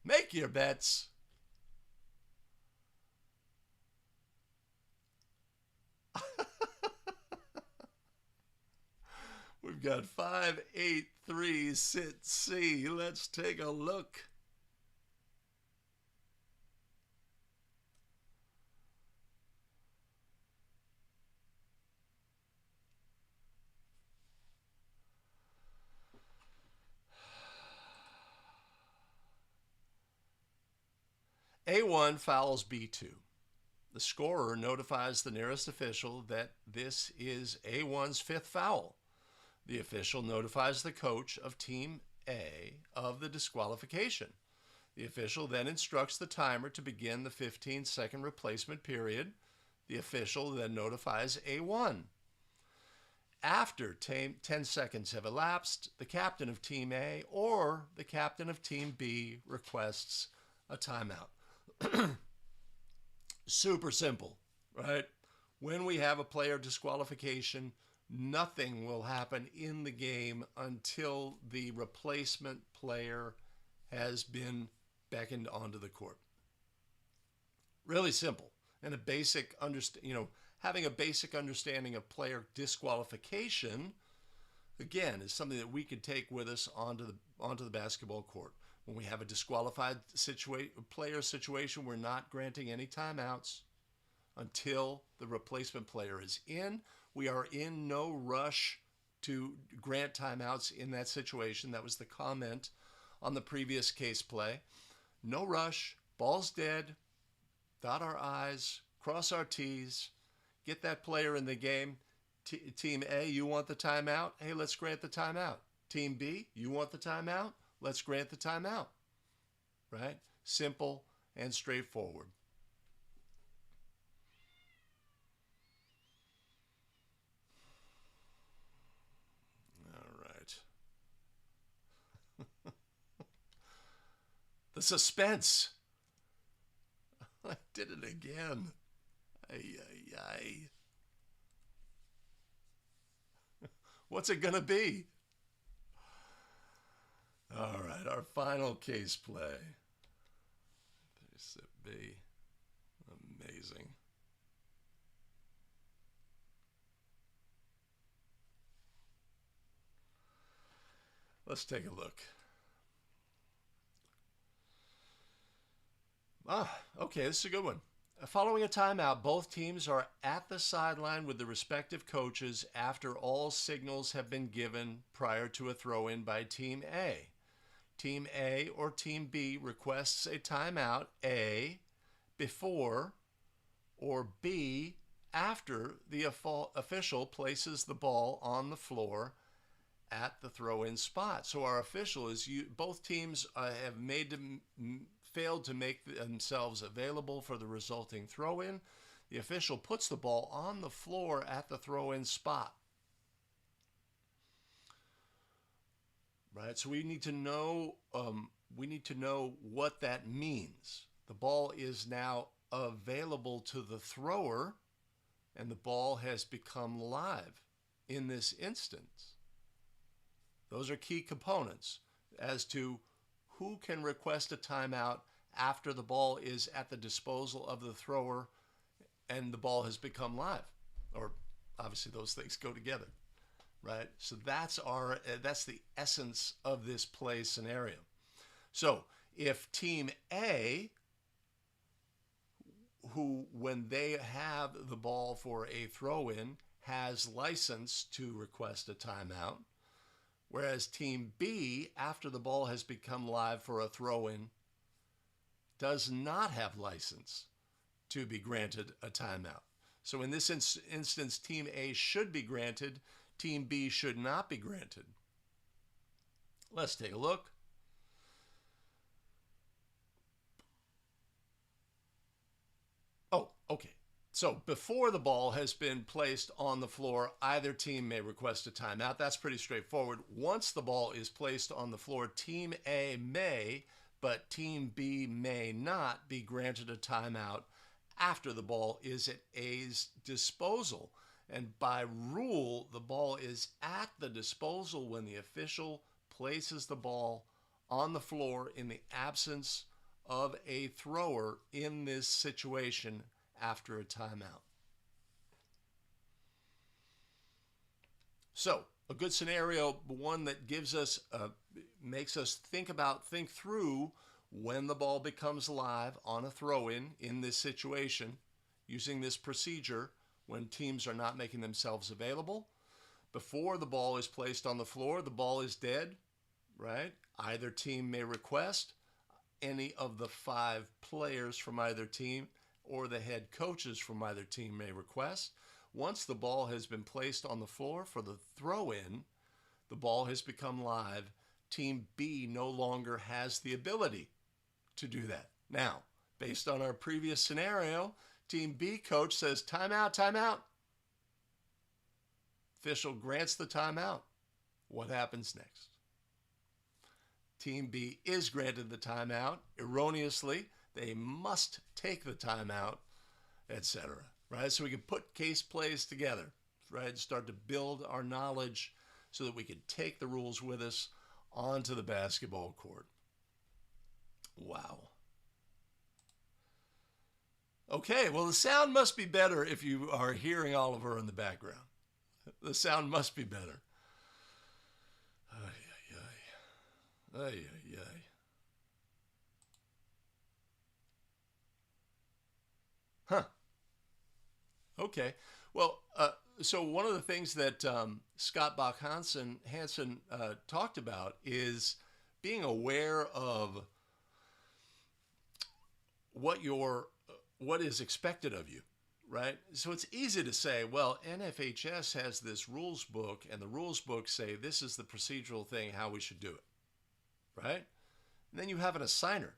Make your bets. We've got 5, 8, 3, sit, C. Let's take a look. A1 fouls B2. The scorer notifies the nearest official that this is A1's 5th foul. The official notifies the coach of Team A of the disqualification. The official then instructs the timer to begin the 15-second replacement period. The official then notifies A1. After 10 seconds have elapsed, the captain of Team A or the captain of Team B requests a timeout. Super simple, right? When we have a player disqualification, nothing will happen in the game until the replacement player has been beckoned onto the court. Really simple. And having a basic understanding of player disqualification, again, is something that we could take with us onto the basketball court. When we have a disqualified player situation, we're not granting any timeouts until the replacement player is in. We are in no rush to grant timeouts in that situation. That was the comment on the previous case play. No rush, ball's dead, dot our I's, cross our T's, get that player in the game. Team A, you want the timeout? Hey, let's grant the timeout. Team B, you want the timeout? Let's grant the timeout. Right? Simple and straightforward. The suspense. I did it again. Ay. What's it going to be? All right, our final case play. There's it be. Amazing. Let's take a look. Okay, this is a good one. Following a timeout, both teams are at the sideline with the respective coaches after all signals have been given prior to a throw-in by Team A. Team A or Team B requests a timeout, A, before, or B, after the official places the ball on the floor at the throw-in spot. So our official is both teams have failed to make themselves available for the resulting throw-in. The official puts the ball on the floor at the throw-in spot. Right, so we need to know what that means. The ball is now available to the thrower, and the ball has become live in this instance. Those are key components as to who can request a timeout after the ball is at the disposal of the thrower and the ball has become live. Or obviously those things go together, right? So that's the essence of this play scenario. So if Team A, who when they have the ball for a throw-in, has license to request a timeout, whereas Team B, after the ball has become live for a throw-in, does not have license to be granted a timeout. So in this instance, Team A should be granted, Team B should not be granted. Let's take a look. Oh, okay. So before the ball has been placed on the floor, either team may request a timeout. That's pretty straightforward. Once the ball is placed on the floor, Team A may, but Team B may not be granted a timeout after the ball is at A's disposal. And by rule, the ball is at the disposal when the official places the ball on the floor in the absence of a thrower in this situation after a timeout. So, a good scenario, one that gives us, makes us think through when the ball becomes live on a throw-in in this situation, using this procedure when teams are not making themselves available. Before the ball is placed on the floor, the ball is dead, right? Either team may request. Any of the 5 players from either team or the head coaches from either team may request. Once the ball has been placed on the floor for the throw-in, the ball has become live. Team B no longer has the ability to do that. Now, based on our previous scenario, Team B coach says, timeout, timeout. Official grants the timeout. What happens next? Team B is granted the timeout erroneously. They must take the timeout, etc. Right? So we can put case plays together, right? Start to build our knowledge so that we can take the rules with us onto the basketball court. Wow. Okay, well, the sound must be better if you are hearing Oliver in the background. The sound must be better. Ay, ay, ay. Huh. Okay. Well, so one of the things that Scott Bach-Hansen talked about is being aware of what is expected of you, right? So it's easy to say, well, NFHS has this rules book, and the rules book say this is the procedural thing, how we should do it, right? And then you have an assigner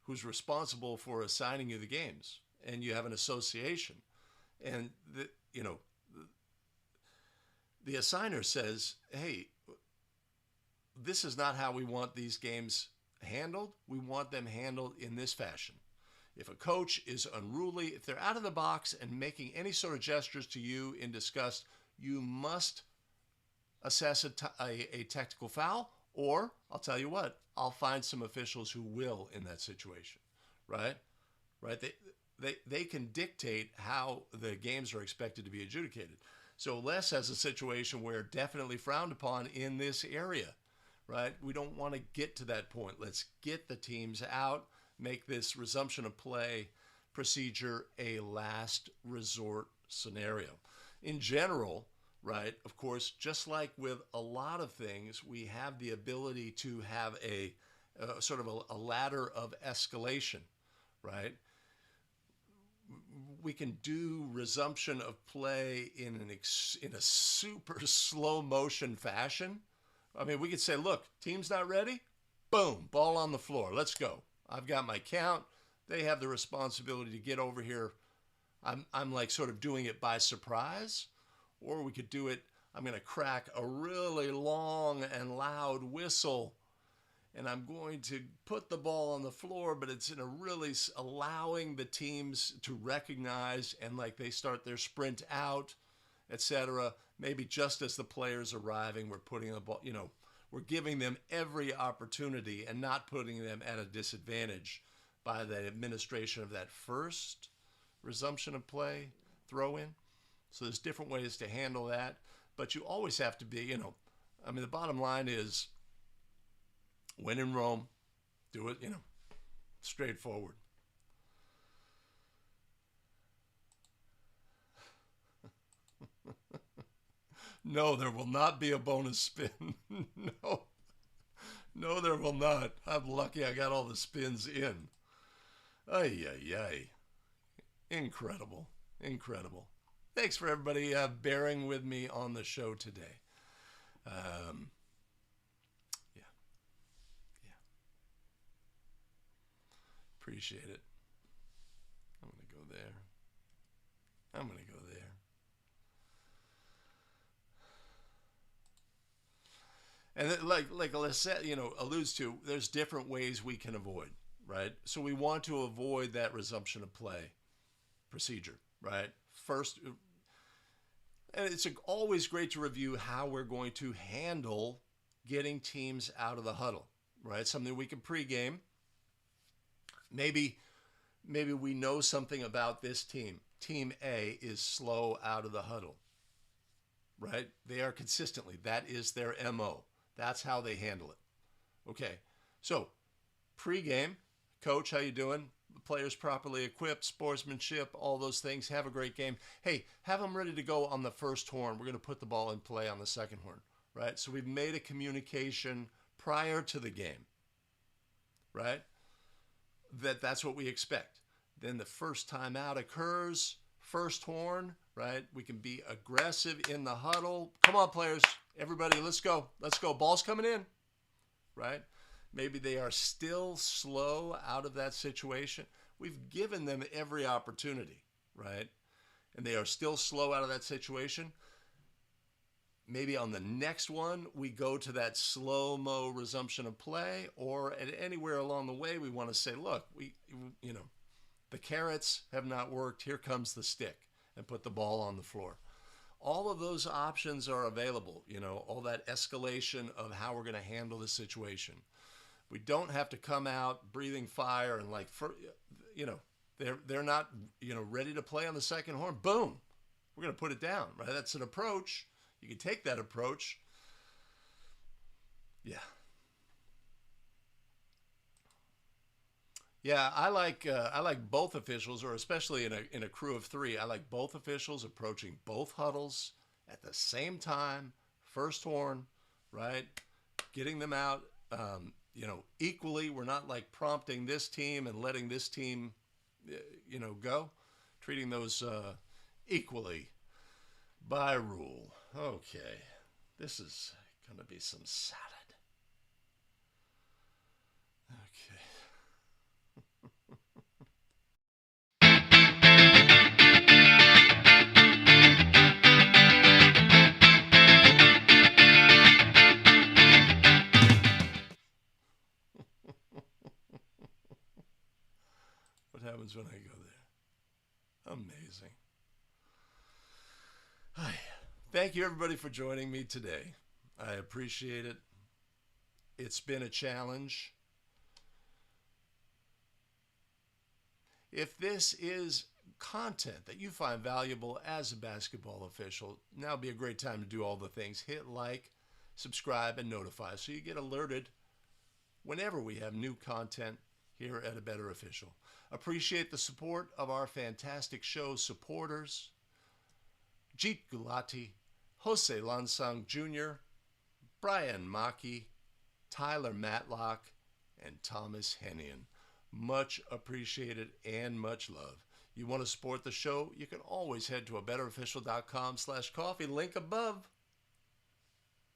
who's responsible for assigning you the games, and you have an association, and the assigner says, hey, this is not how we want these games handled. We want them handled in this fashion. If a coach is unruly, if they're out of the box and making any sort of gestures to you in disgust, you must assess a technical foul, or I'll tell you what, I'll find some officials who will in that situation, right? Right? They can dictate how the games are expected to be adjudicated. So Les has a situation where definitely frowned upon in this area, right? We don't want to get to that point. Let's get the teams out, make this resumption of play procedure a last resort scenario. In general, right, of course, just like with a lot of things, we have the ability to have sort of a ladder of escalation, right? We can do resumption of play in a super slow motion fashion. I mean, we could say, look, team's not ready. Boom, ball on the floor. Let's go. I've got my count. They have the responsibility to get over here. I'm like sort of doing it by surprise. Or we could do it, I'm going to crack a really long and loud whistle, and I'm going to put the ball on the floor, but it's in a really allowing the teams to recognize, and like they start their sprint out, etc. Maybe just as the players arriving, we're putting the ball, we're giving them every opportunity and not putting them at a disadvantage by the administration of that first resumption of play, throw in. So there's different ways to handle that, but you always have to be, the bottom line is when in Rome, do it, straightforward. No, there will not be a bonus spin. No, there will not. I'm lucky I got all the spins in. Ay, ay, ay. Incredible. Thanks for everybody bearing with me on the show today. Yeah. Appreciate it. I'm going to go there. And like Lisette, alludes to, there's different ways we can avoid, right? So we want to avoid that resumption of play procedure, right? First, and it's always great to review how we're going to handle getting teams out of the huddle, right? Something we can pregame. Maybe we know something about this team. Team A is slow out of the huddle, right? They are consistently. That is their MO. That's how they handle it. Okay, so pregame, coach, how you doing? The players properly equipped, sportsmanship, all those things. Have a great game. Hey, have them ready to go on the first horn. We're going to put the ball in play on the second horn, right? So we've made a communication prior to the game, right? That's what we expect. Then the first timeout occurs, first horn, right? We can be aggressive in the huddle. Come on, players. Everybody, let's go. Ball's coming in, right? Maybe they are still slow out of that situation. We've given them every opportunity, right? And they are still slow out of that situation. Maybe on the next one, we go to that slow-mo resumption of play, or at anywhere along the way, we want to say, look, the carrots have not worked. Here comes the stick, and put the ball on the floor. All of those options are available, all that escalation of how we're going to handle the situation. We don't have to come out breathing fire and they're not, ready to play on the second horn. Boom, we're going to put it down, right? That's an approach. You can take that approach. Yeah. Yeah, I like both officials, or especially in a crew of three. I like both officials approaching both huddles at the same time, first horn, right? Getting them out, equally. We're not like prompting this team and letting this team, go. Treating those equally by rule. Okay, this is gonna be some salad. Okay. What happens when I go there? Amazing. Hi. Thank you, everybody, for joining me today. I appreciate it. It's been a challenge. If this is content that you find valuable as a basketball official, now would be a great time to do all the things. Hit like, subscribe, and notify so you get alerted whenever we have new content here at A Better Official. Appreciate the support of our fantastic show supporters: Jeet Gulati, Jose Lansang Jr., Brian Maki, Tyler Matlock, and Thomas Hennion. Much appreciated and much love. You want to support the show? You can always head to abetterofficial.com/coffee, link above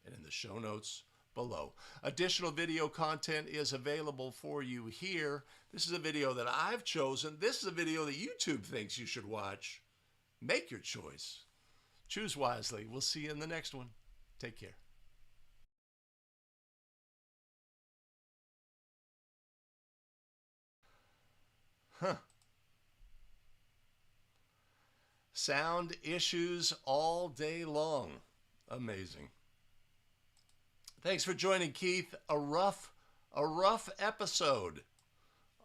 and in the show notes below. Additional video content is available for you here. This is a video that I've chosen. This is a video that YouTube thinks you should watch. Make your choice. Choose wisely. We'll see you in the next one. Take care. Sound issues all day long. Amazing. Thanks for joining, Keith. A rough episode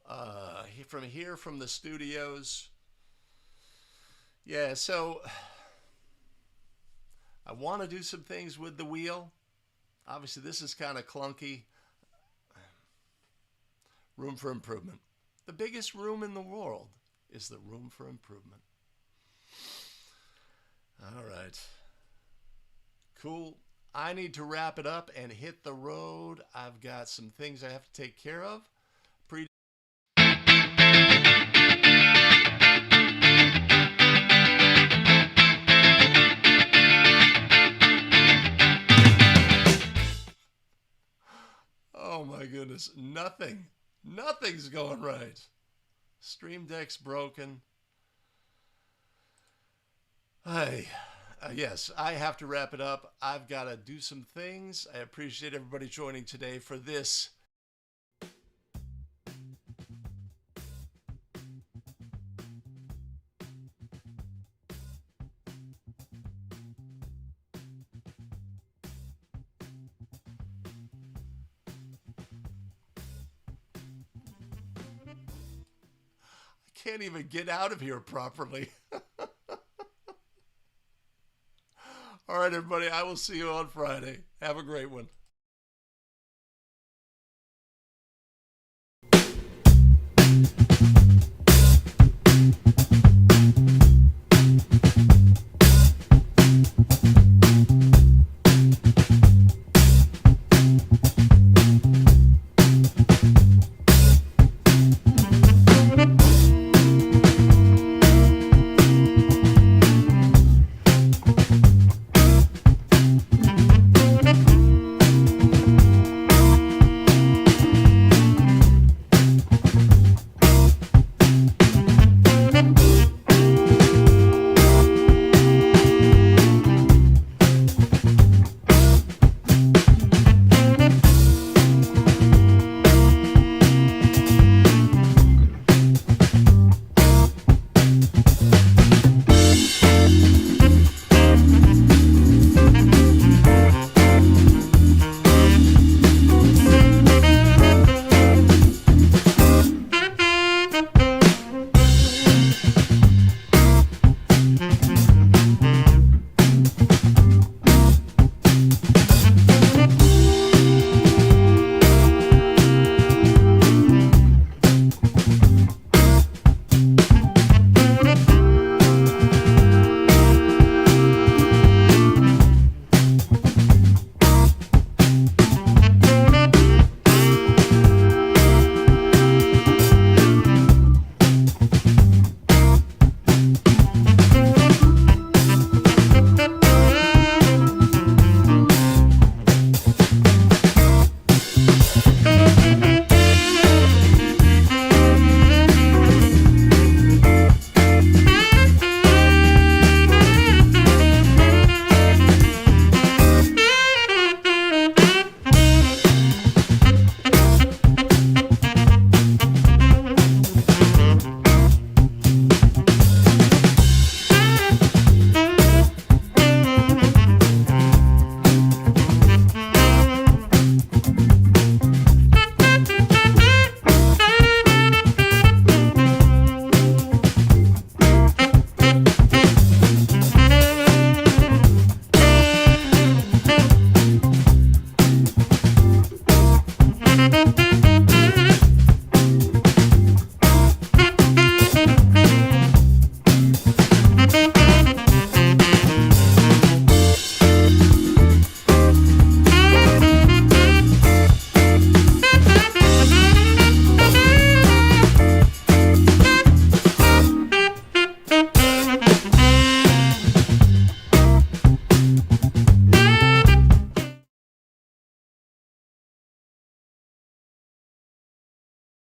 from the studios. Yeah, so I want to do some things with the wheel. Obviously, this is kind of clunky. Room for improvement. The biggest room in the world is the room for improvement. All right. Cool. I need to wrap it up and hit the road. I've got some things I have to take care of. Oh my goodness. Nothing's going right. Stream Deck's broken. Yes, I have to wrap it up. I've got to do some things. I appreciate everybody joining today for this. I can't even get out of here properly. All right, everybody, I will see you on Friday. Have a great one.